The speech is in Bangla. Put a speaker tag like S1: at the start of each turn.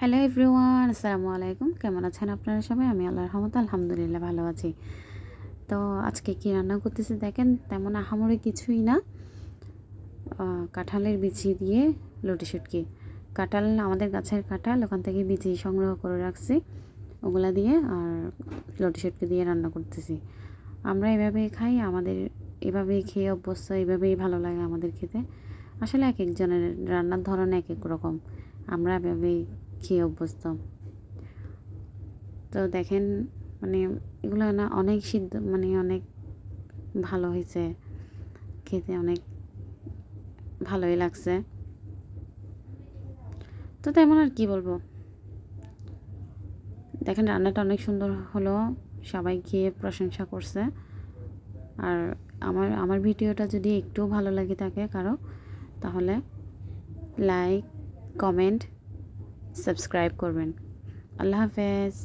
S1: হ্যালো এভরিওয়ান, আসসালামু আলাইকুম। কেমন আছেন আপনারা সবাই? আমি আল্লাহর রহমতে আলহামদুলিল্লাহ ভালো আছি। তো আজকে কি রান্না করতেছি দেখেন, তেমন আহামরি কিছুই না। কাঁঠালের বিচি দিয়ে লটি শুটকি। কাঁঠাল আমাদের গাছের কাঁঠাল, ওখান থেকে বিচি সংগ্রহ করে রাখছি, ওগুলা দিয়ে আর লটি শুটকি দিয়ে রান্না করতেছি। আমরা এভাবেই খাই, আমাদের এভাবেই খেয়ে অভ্যস্ত, এভাবেই ভালো লাগে আমাদের খেতে। আসলে এক একজনের রান্নার ধরন এক এক রকম, আমরা এভাবেই খেয়ে অভ্যস্ত। তো দেখেন, মানে এগুলো না অনেক সিদ্ধ, মানে অনেক ভালো হয়েছে, খেতে অনেক ভালোই লাগছে। তো তেমন আর কি বলবো, দেখেন রান্নাটা অনেক সুন্দর হলো, সবাই খেয়ে প্রশংসা করছে। আর আমার ভিডিওটা যদি একটু ভালো লাগে থাকে কারো, তাহলে লাইক, কমেন্ট, সাবস্ক্রাইব করবেন। আল্লাহ হাফেজ।